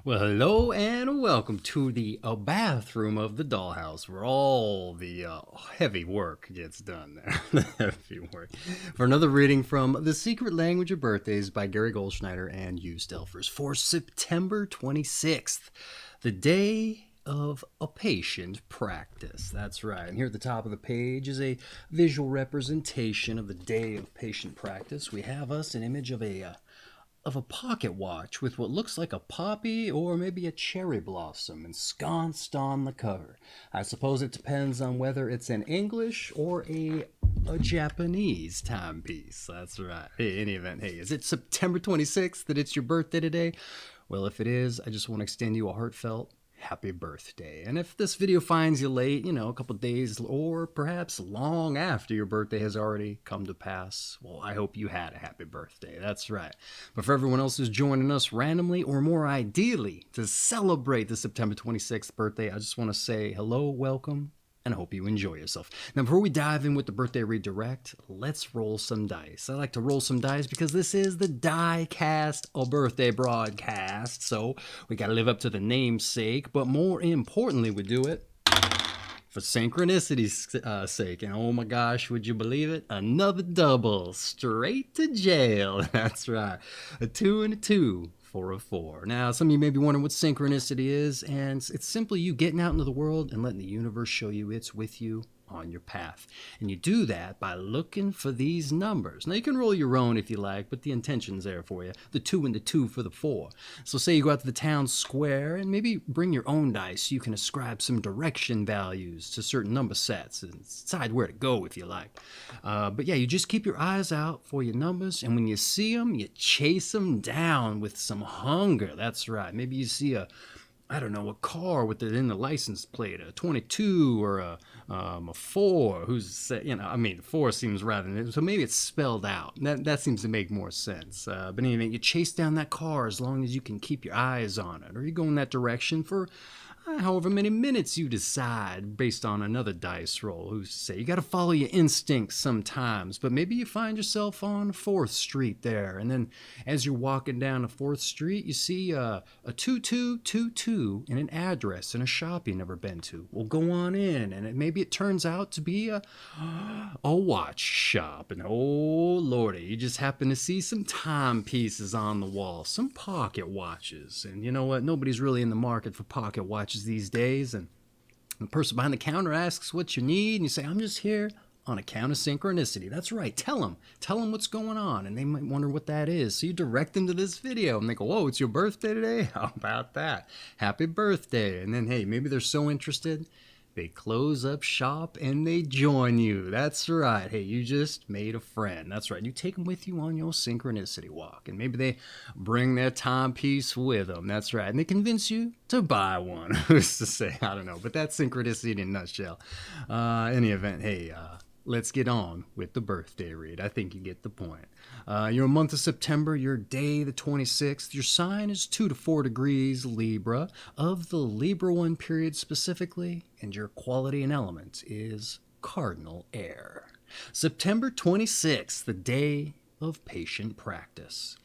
Well, hello and welcome to the bathroom of the dollhouse where all the heavy work gets done there. The heavy work. For another reading from The Secret Language of Birthdays by Gary Goldschneider and Hugh Stelfers for September 26th, the day of a patient practice. That's right. And here at the top of the page is a visual representation of the day of patient practice. We have us an image of a pocket watch with what looks like a poppy or maybe a cherry blossom ensconced on the cover. I suppose it depends on whether it's an English or a Japanese timepiece. That's right. Hey, in any event, hey, is it September 26th that it's your birthday today? Well, if it is, I just want to extend you a heartfelt happy birthday. And if this video finds you late, a couple days or perhaps long after your birthday has already come to pass, well, I hope you had a happy birthday. That's right. But for everyone else who's joining us randomly or more ideally to celebrate the September 26th birthday, I just want to say hello, welcome, and I hope you enjoy yourself. Now, before we dive in with the birthday redirect, let's roll some dice. I like to roll some dice because this is the DykASSt a birthday broadcast, so we got to live up to the namesake, but more importantly, we do it for synchronicity's sake. And oh my gosh, would you believe it? Another double, straight to jail. That's right. A 2 and a 2 for a 4. Now, some of you may be wondering what synchronicity is, and it's simply you getting out into the world and letting the universe show you it's with you on your path. And you do that by looking for these numbers. Now, you can roll your own if you like, but the intention's there for you. The 2 and the 2 for the 4. So say you go out to the town square and maybe bring your own dice so you can ascribe some direction values to certain number sets and decide where to go if you like. But yeah, you just keep your eyes out for your numbers, and when you see them, you chase them down with some hunger. That's right. Maybe you see a car with it in the license plate, a 22 or a 4, the 4 seems rather, so maybe it's spelled out. That seems to make more sense. But anyway, you chase down that car as long as you can keep your eyes on it, or you go in that direction for however many minutes you decide based on another dice roll. Who's to say? You got to follow your instincts sometimes, but maybe you find yourself on 4th Street there, and then as you're walking down the 4th Street, you see a 2222 and an address in a shop you've never been to. Well, go on in, and maybe it turns out to be a watch shop, and oh lordy, you just happen to see some timepieces on the wall, some pocket watches, and you know what? Nobody's really in the market for pocket watches these days, and the person behind the counter asks what you need, and you say, I'm just here on account of synchronicity. That's right. Tell them what's going on, and they might wonder what that is. So you direct them to this video, and they go, whoa, it's your birthday today? How about that? Happy birthday. And then, hey, maybe they're so interested, they close up shop and they join you. That's right. Hey, you just made a friend. That's right. You take them with you on your synchronicity walk, and maybe they bring their timepiece with them. That's right. And they convince you to buy one. Who's to say? I don't know. But that's synchronicity in a nutshell. Any event, hey, let's get on with the birthday read. I think you get the point. Your month of September, your day the 26th, your sign is 2 to 4 degrees Libra, of the Libra I period specifically, and your quality and element is Cardinal air. September 26th, the day of patient practice.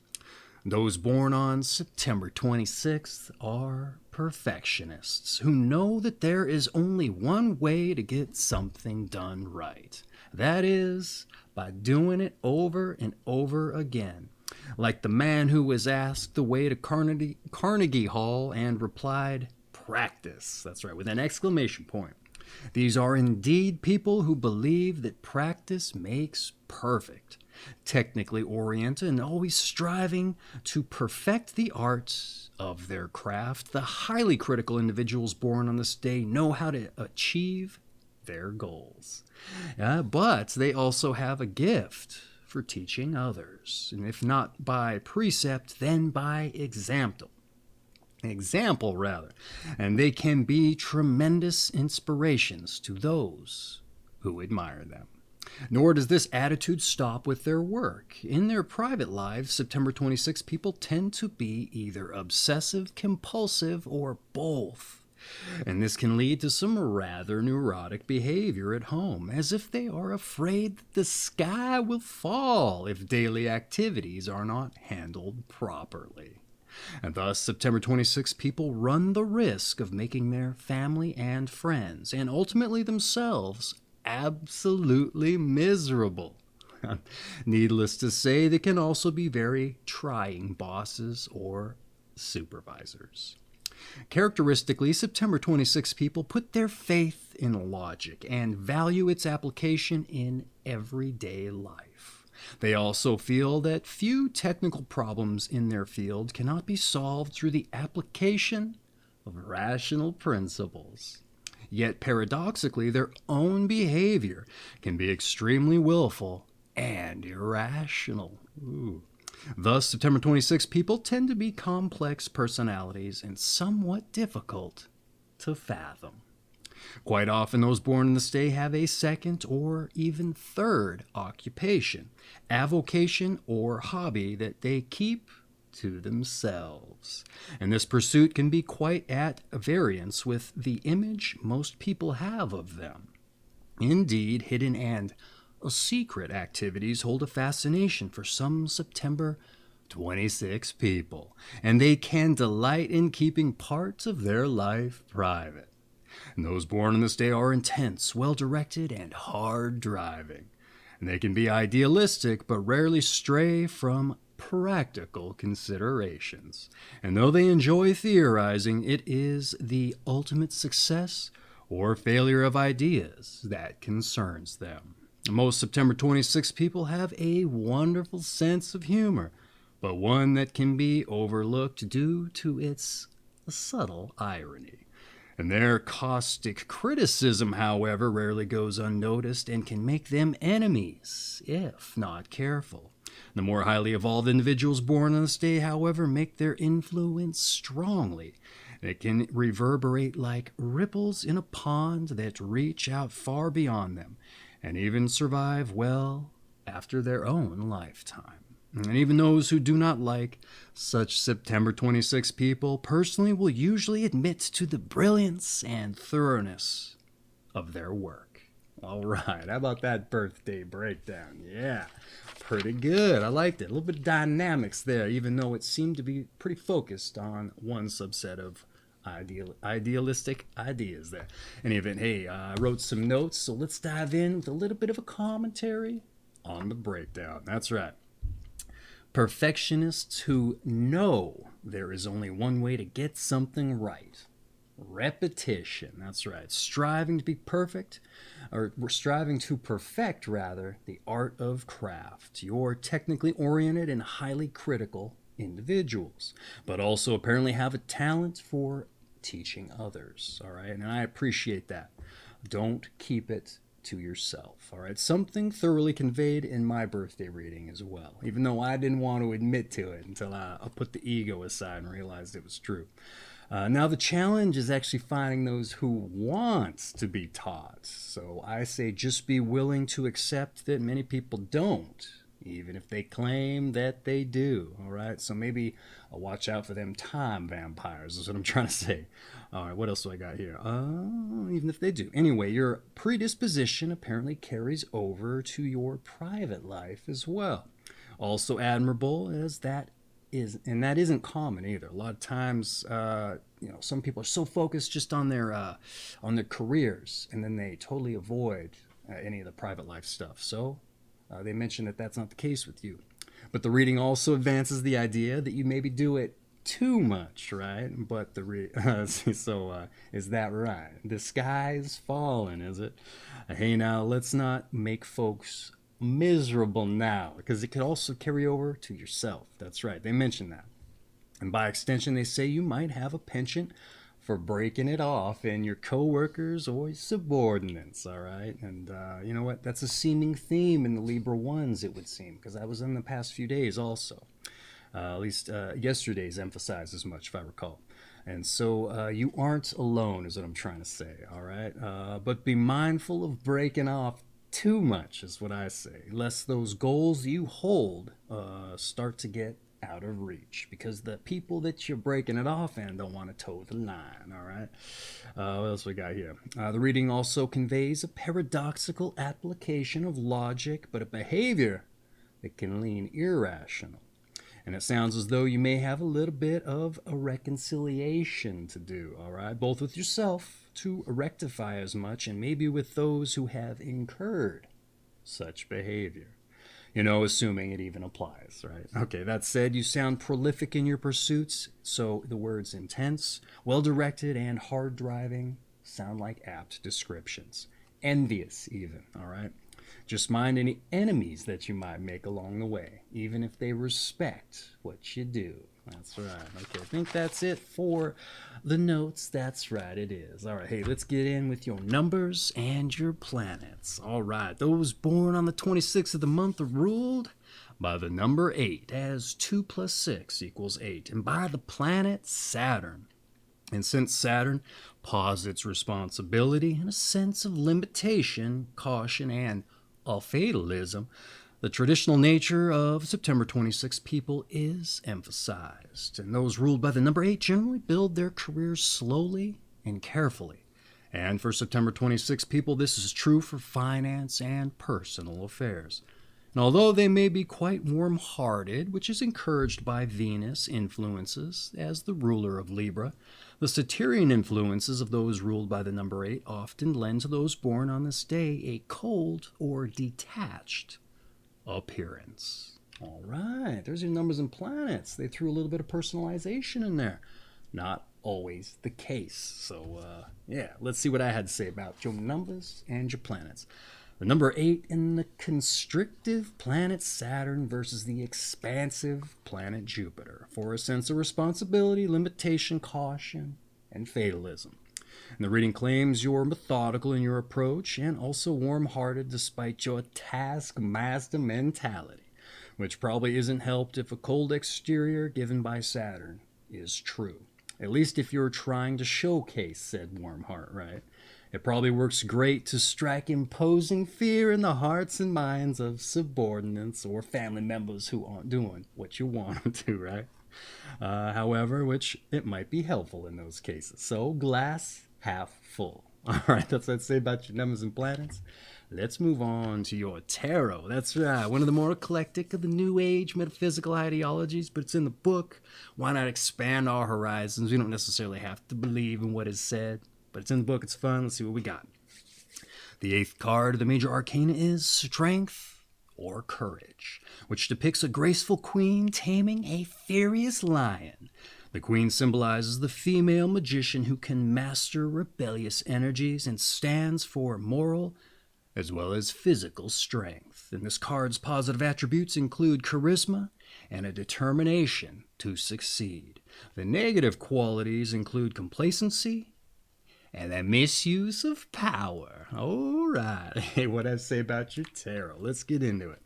Those born on September 26th are perfectionists who know that there is only one way to get something done right. That is, by doing it over and over again. Like the man who was asked the way to Carnegie Hall and replied, practice. That's right, with an exclamation point. These are indeed people who believe that practice makes perfect, technically oriented and always striving to perfect the arts of their craft. The highly critical individuals born on this day know how to achieve their goals. But they also have a gift for teaching others, and if not by precept, then by example, and they can be tremendous inspirations to those who admire them. Nor does this attitude stop with their work. In their private lives, September 26, people tend to be either obsessive, compulsive, or both. And this can lead to some rather neurotic behavior at home, as if they are afraid that the sky will fall if daily activities are not handled properly. And thus, September 26 people run the risk of making their family and friends, and ultimately themselves, absolutely miserable. Needless to say, they can also be very trying bosses or supervisors. Characteristically, September 26 people put their faith in logic and value its application in everyday life. They also feel that few technical problems in their field cannot be solved through the application of rational principles. Yet paradoxically, their own behavior can be extremely willful and irrational. Ooh. Thus, September 26 people tend to be complex personalities and somewhat difficult to fathom. Quite often, those born in this day have a second or even third occupation, avocation, or hobby that they keep to themselves. And this pursuit can be quite at variance with the image most people have of them. Indeed, hidden and secret activities hold a fascination for some September 26 people, and they can delight in keeping parts of their life private. And those born on this day are intense, well-directed, and hard-driving. And they can be idealistic, but rarely stray from practical considerations. And though they enjoy theorizing, it is the ultimate success or failure of ideas that concerns them. Most September 26 people have a wonderful sense of humor, but one that can be overlooked due to its subtle irony. And their caustic criticism, however, rarely goes unnoticed and can make them enemies, if not careful. The more highly evolved individuals born on this day, however, make their influence strongly. It can reverberate like ripples in a pond that reach out far beyond them, and even survive well after their own lifetime. And even those who do not like such September 26 people personally will usually admit to the brilliance and thoroughness of their work. All right, how about that birthday breakdown? Yeah, pretty good. I liked it. A little bit of dynamics there, even though it seemed to be pretty focused on one subset of idealistic ideas there. In any event, hey, I wrote some notes, so let's dive in with a little bit of a commentary on the breakdown. That's right. Perfectionists who know there is only one way to get something right. Repetition, that's right. Striving to be perfect, or we're striving to perfect, rather, the art of craft. You're technically oriented and highly critical individuals, but also apparently have a talent for teaching others, all right? And I appreciate that. Don't keep it to yourself, all right? Something thoroughly conveyed in my birthday reading as well, even though I didn't want to admit to it until I put the ego aside and realized it was true. Now the challenge is actually finding those who want to be taught. So I say just be willing to accept that many people don't, even if they claim that they do, all right? So maybe watch out for them time vampires is what I'm trying to say. All right, what else do I got here? Even if they do. Anyway, your predisposition apparently carries over to your private life as well. Also admirable as that is, and that isn't common either. A lot of times, some people are so focused just on their careers, and then they totally avoid any of the private life stuff. So they mention that that's not the case with you. But the reading also advances the idea that you maybe do it too much, right? But is that right? The sky's falling, is it? Hey, now let's not make folks miserable now, because it could also carry over to yourself. That's right, they mention that. And by extension, they say you might have a penchant for breaking it off in your coworkers or subordinates, all right? And you know what? That's a seeming theme in the Libra Is, it would seem, because I was in the past few days also. At least yesterday's emphasized as much, if I recall. And so you aren't alone, is what I'm trying to say, all right? But be mindful of breaking off too much, is what I say, lest those goals you hold start to get out of reach, because the people that you're breaking it off and don't want to toe the line, all right? What else we got here? The reading also conveys a paradoxical application of logic, but a behavior that can lean irrational. And it sounds as though you may have a little bit of a reconciliation to do, all right? Both with yourself to rectify as much, and maybe with those who have incurred such behavior. Assuming it even applies, right? Okay, that said, you sound prolific in your pursuits, so the words intense, well-directed, and hard-driving sound like apt descriptions. Envious, even, all right? Just mind any enemies that you might make along the way, even if they respect what you do. That's right. Okay, I think that's it for the notes. That's right, it is. All right, hey, let's get in with your numbers and your planets. All right, those born on the 26th of the month are ruled by the number 8, as 2 plus 6 equals 8, and by the planet Saturn. And since Saturn posits responsibility and a sense of limitation, caution, and fatalism, the traditional nature of September 26 people is emphasized. And those ruled by the number 8 generally build their careers slowly and carefully. And for September 26 people, this is true for finance and personal affairs. And although they may be quite warm-hearted, which is encouraged by Venus influences as the ruler of Libra, the Saturnian influences of those ruled by the number 8 often lend to those born on this day a cold or detached appearance. All right, there's your numbers and planets. They threw a little bit of personalization in there. Not always the case. So, let's see what I had to say about your numbers and your planets. The number 8 in the constrictive planet Saturn versus the expansive planet Jupiter for a sense of responsibility, limitation, caution, and fatalism. And the reading claims you're methodical in your approach and also warm-hearted despite your taskmaster mentality, which probably isn't helped if a cold exterior given by Saturn is true. At least if you're trying to showcase said warm heart, right? It probably works great to strike imposing fear in the hearts and minds of subordinates or family members who aren't doing what you want them to, right? However, which it might be helpful in those cases. So, glass half full. All right, that's what I'd say about your numbers and planets. Let's move on to your tarot. That's right, one of the more eclectic of the New Age metaphysical ideologies, but it's in the book. Why not expand our horizons? We don't necessarily have to believe in what is said, but it's in the book. It's fun. Let's see what we got. The 8th card of the major arcana is Strength or Courage, which depicts a graceful queen taming a furious lion. The queen symbolizes the female magician who can master rebellious energies and stands for moral as well as physical strength. And this card's positive attributes include charisma and a determination to succeed. The negative qualities include complacency and the misuse of power. All right. Hey, what I say about your tarot? Let's get into it.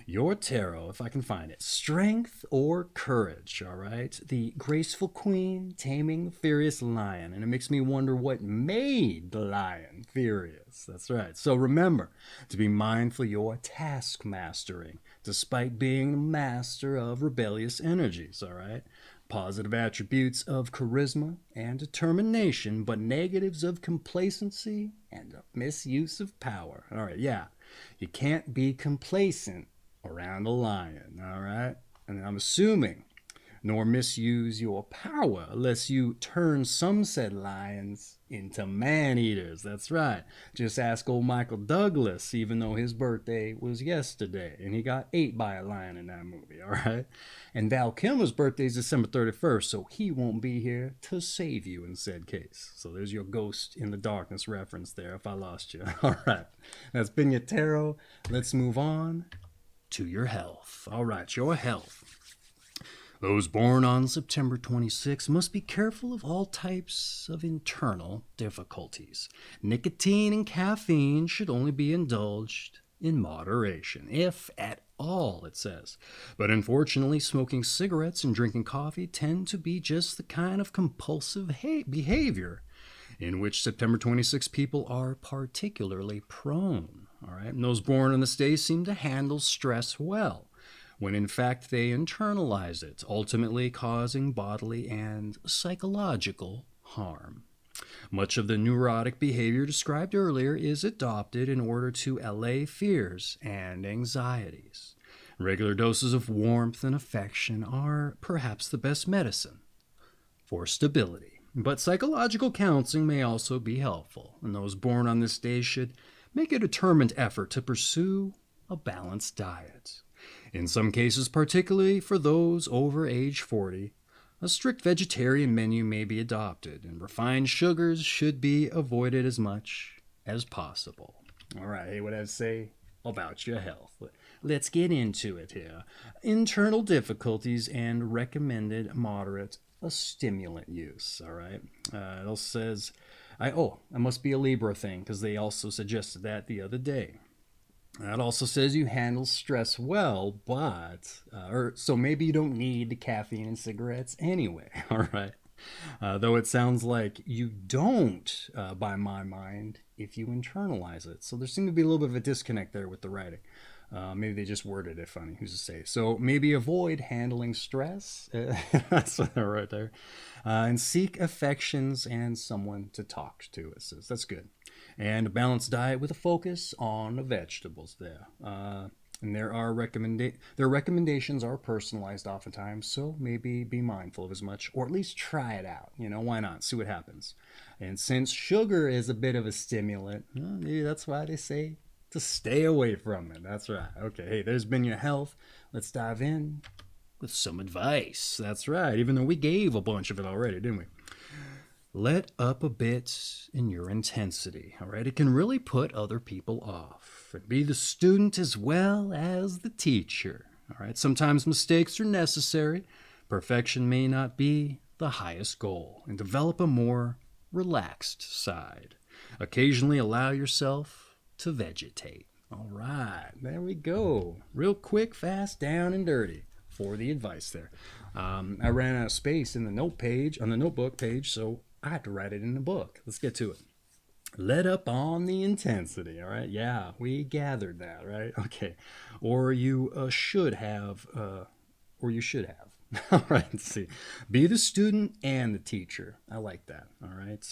Your tarot, if I can find it. Strength or courage, all right? The graceful queen taming the furious lion. And it makes me wonder what made the lion furious. That's right. So remember to be mindful you're taskmastering, despite being the master of rebellious energies, all right? Positive attributes of charisma and determination, but negatives of complacency and misuse of power. All right, yeah. You can't be complacent around a lion, all right? And I'm assuming, nor misuse your power, lest you turn some said lions into man-eaters. That's right. Just ask old Michael Douglas, even though his birthday was yesterday, and he got ate by a lion in that movie, all right? And Val Kilmer's birthday is December 31st, so he won't be here to save you in said case. So there's your Ghost in the Darkness reference there if I lost you. All right. That's been your tarot. Let's move on to your health. All right, your health. Those born on September 26 must be careful of all types of internal difficulties. Nicotine and caffeine should only be indulged in moderation, if at all, it says. But unfortunately, smoking cigarettes and drinking coffee tend to be just the kind of compulsive behavior in which September 26 people are particularly prone. All right, and those born on this day seem to handle stress well, when in fact they internalize it, ultimately causing bodily and psychological harm. Much of the neurotic behavior described earlier is adopted in order to allay fears and anxieties. Regular doses of warmth and affection are perhaps the best medicine for stability. But psychological counseling may also be helpful, and those born on this day should make a determined effort to pursue a balanced diet. In some cases, particularly for those over age 40, a strict vegetarian menu may be adopted, and refined sugars should be avoided as much as possible. All right, hey, what I say about your health. Let's get into it here. Internal difficulties and recommended moderate stimulant use. All right. It also says, I must be a Libra thing because they also suggested that the other day. That also says you handle stress well, but so maybe you don't need the caffeine and cigarettes anyway. All right. Though it sounds like you don't, by my mind, if you internalize it. So there seemed to be a little bit of a disconnect there with the writing. Maybe they just worded it funny. Who's to say? So maybe avoid handling stress. That's what they're right there. And seek affections and someone to talk to. It says that's good. And a balanced diet with a focus on the vegetables there. And their recommendations are personalized oftentimes, so maybe be mindful of as much, or at least try it out. Why not? See what happens. And since sugar is a bit of a stimulant, maybe that's why they say to stay away from it. That's right. Okay, hey, there's been your health. Let's dive in with some advice. That's right, even though we gave a bunch of it already, didn't we? Let up a bit in your intensity, all right? It can really put other people off. And be the student as well as the teacher, all right? Sometimes mistakes are necessary. Perfection may not be the highest goal. And develop a more relaxed side. Occasionally allow yourself to vegetate. All right, there we go. Real quick, fast, down and dirty for the advice there. I ran out of space in the notebook page, so I had to write it in the book. Let's get to it. Let up on the intensity, all right? Yeah, we gathered that, right? Okay. Or you should have. All right, let's see. Be the student and the teacher. I like that, all right?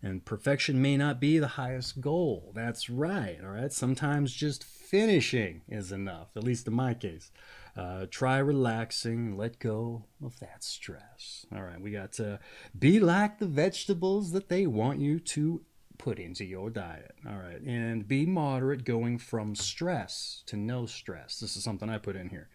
And perfection may not be the highest goal. That's right, all right? Sometimes just finishing is enough, at least in my case. Try relaxing, let go of that stress. All right, we got to be like the vegetables that they want you to put into your diet. All right, and be moderate, going from stress to no stress. This is something I put in here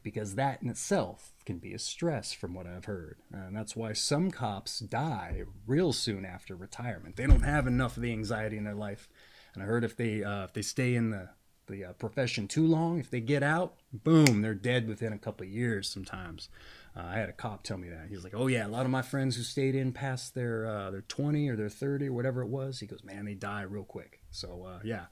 because that in itself can be a stress from what I've heard. And that's why some cops die real soon after retirement. They don't have enough of the anxiety in their life. And I heard if they stay in the profession too long, if they get out, boom, they're dead within a couple of years sometimes. I had a cop tell me that. He was like, oh yeah, a lot of my friends who stayed in past their 20 or their 30 or whatever it was, he goes, man, they die real quick. So yeah,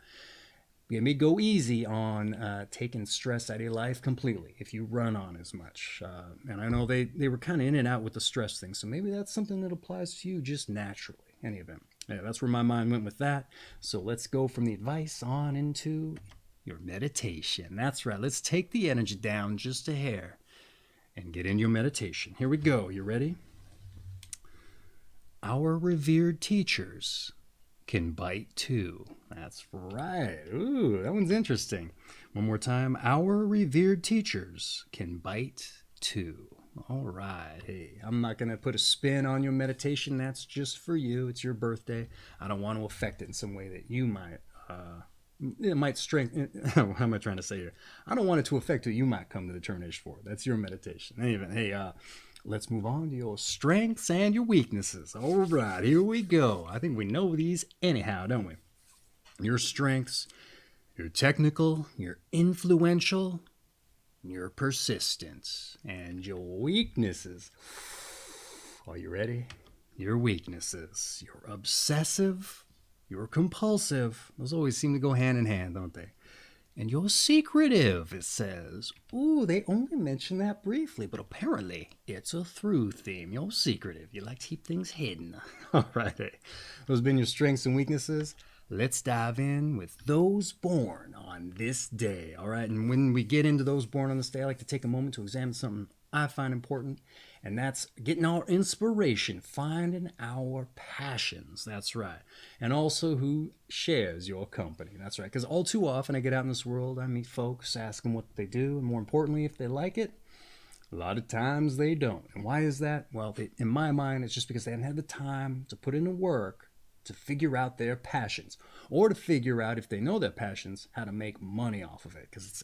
me go easy on taking stress out of your life completely if you run on as much. And I know they were kind of in and out with the stress thing, so maybe that's something that applies to you just naturally. Any event, yeah, that's where my mind went with that. So let's go from the advice on into your meditation. That's right. Let's take the energy down just a hair and get in your meditation. Here we go. You ready? Our revered teachers can bite too. That's right. Ooh, that one's interesting. One more time. Our revered teachers can bite too. All right. Hey, I'm not going to put a spin on your meditation. That's just for you. It's your birthday. I don't want to affect it in some way that you might it might strengthen. How am I trying to say here? I don't want it to affect who you might come to the determination for. That's your meditation. Anyway, hey, let's move on to your strengths and your weaknesses. All right, here we go. I think we know these anyhow, don't we? Your strengths, you're technical, you're influential, you're persistent. And your weaknesses. Are you ready? Your weaknesses. You're obsessive. You're compulsive. Those always seem to go hand in hand, don't they? And you're secretive, it says. Ooh, they only mention that briefly, but apparently it's a through theme. You're secretive. You like to keep things hidden. All right. Those have been your strengths and weaknesses. Let's dive in with those born on this day. All right. And when we get into those born on this day, I like to take a moment to examine something I find important, and that's getting our inspiration, finding our passions. That's right. And also who shares your company. That's right. Because all too often I get out in this world, I meet folks, ask them what they do, and more importantly, if they like it. A lot of times they don't. And why is that? Well, in my mind, it's just because they haven't had the time to put in the work to figure out their passions, or to figure out, if they know their passions, how to make money off of it. Because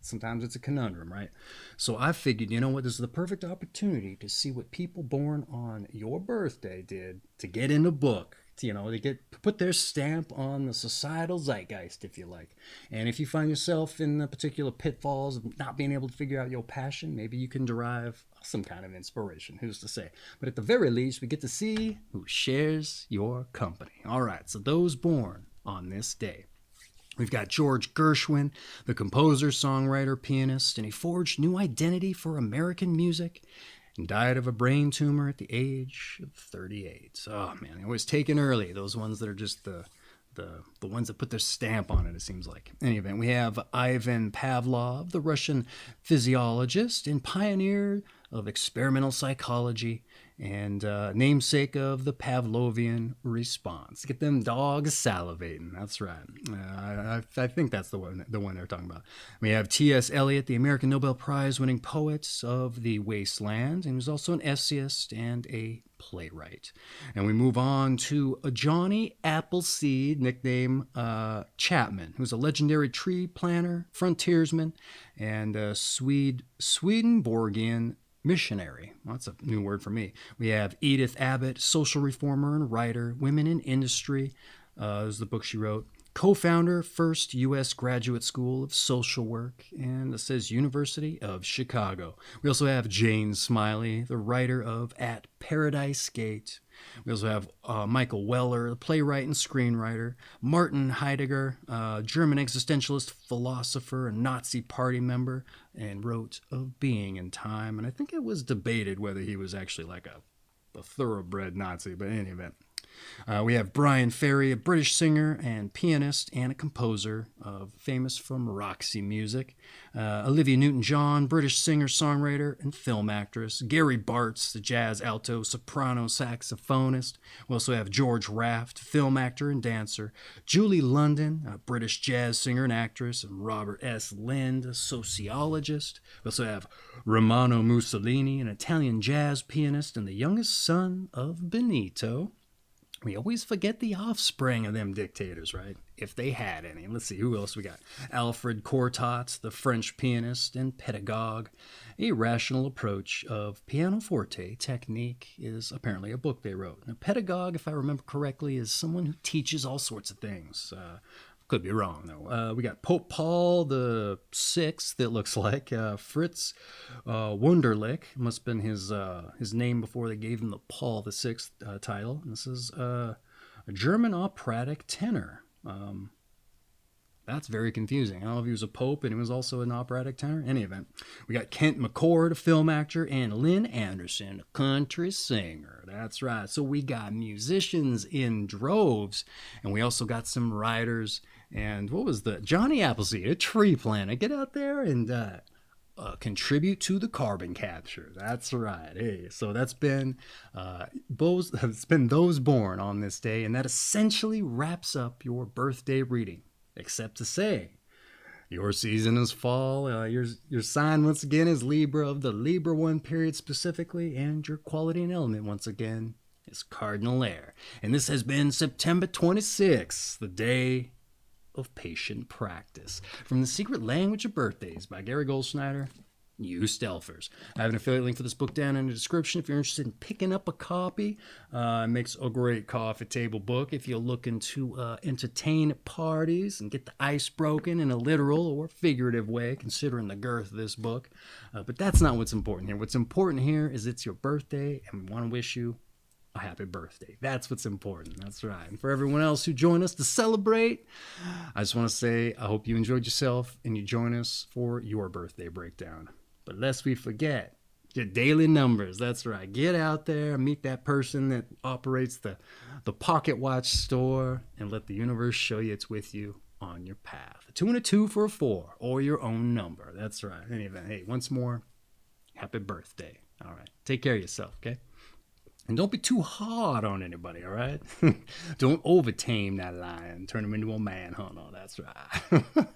sometimes it's a conundrum, right? So I figured, you know what, this is the perfect opportunity to see what people born on your birthday did to get in the book, to put their stamp on the societal zeitgeist, if you like. And if you find yourself in the particular pitfalls of not being able to figure out your passion, maybe you can derive some kind of inspiration. Who's to say? But at the very least, we get to see who shares your company. All right, so those born on this day. We've got George Gershwin, the composer, songwriter, pianist, and he forged new identity for American music and died of a brain tumor at the age of 38. Oh man, they always taken early. Those ones that are just the ones that put their stamp on it seems like. In any event, we have Ivan Pavlov, the Russian physiologist and pioneer of experimental psychology and namesake of the Pavlovian response. Get them dogs salivating. That's right. I think that's the one they're talking about. We have T.S. Eliot, the American Nobel Prize-winning poet of the wasteland, and he was also an essayist and a playwright. And we move on to Johnny Appleseed, nickname Chapman, who's a legendary tree planter, frontiersman, and Swedenborgian missionary. Well, that's a new word for me. We have Edith Abbott, social reformer and writer, Women in Industry. This is the book she wrote. Co-founder, first U.S. Graduate School of Social Work, and it says University of Chicago. We also have Jane Smiley, the writer of At Paradise Gate. We also have Michael Weller, the playwright and screenwriter. Martin Heidegger, German existentialist, philosopher, and Nazi party member, and wrote Of Being and Time. And I think it was debated whether he was actually like a thoroughbred Nazi, but in any event. We have Brian Ferry, a British singer and pianist and a composer, famous from Roxy Music. Olivia Newton-John, British singer, songwriter, and film actress. Gary Bartz, the jazz alto, soprano, saxophonist. We also have George Raft, film actor and dancer. Julie London, a British jazz singer and actress. And Robert S. Lind, a sociologist. We also have Romano Mussolini, an Italian jazz pianist and the youngest son of Benito. We always forget the offspring of them dictators, right? If they had any. Let's see, who else we got? Alfred Cortot, the French pianist and pedagogue. A Rational Approach of Pianoforte Technique is apparently a book they wrote. Now, pedagogue, if I remember correctly, is someone who teaches all sorts of things. Could be wrong, though. We got Pope Paul the Sixth, it looks like. Fritz Wunderlich must have been his name before they gave him the Paul the Sixth title. And this is a German operatic tenor. That's very confusing. I don't know if he was a pope and he was also an operatic tenor. In any event, we got Kent McCord, a film actor, and Lynn Anderson, a country singer. That's right. So we got musicians in droves, and we also got some writers. And what was Johnny Appleseed, a tree planter. Get out there and contribute to the carbon capture. That's right. Hey, so that's been those born on this day, and that essentially wraps up your birthday reading. Except to say, your season is fall. Your sign once again is Libra, of the Libra I period specifically, and your quality and element once again is Cardinal air. And this has been September 26th, the day of patient practice. From The Secret Language of Birthdays by Gary Goldschneider, you Stelfers. I have an affiliate link for this book down in the description if you're interested in picking up a copy. It makes a great coffee table book if you're looking to entertain parties and get the ice broken in a literal or figurative way, considering the girth of this book. But that's not what's important here. What's important here is it's your birthday, and we want to wish you a happy birthday. That's what's important. That's right. And for everyone else who joined us to celebrate, I just want to say I hope you enjoyed yourself and you join us for your birthday breakdown. But lest we forget, your daily numbers. That's right. Get out there, meet that person that operates the pocket watch store, and let the universe show you it's with you on your path. A 2 and a 2 for a 4, or your own number. That's right. In any event, hey, once more, Happy birthday. All right. Take care of yourself, okay? And don't be too hard on anybody, all right? Don't over-tame that lion. Turn him into a manhunter. That's right.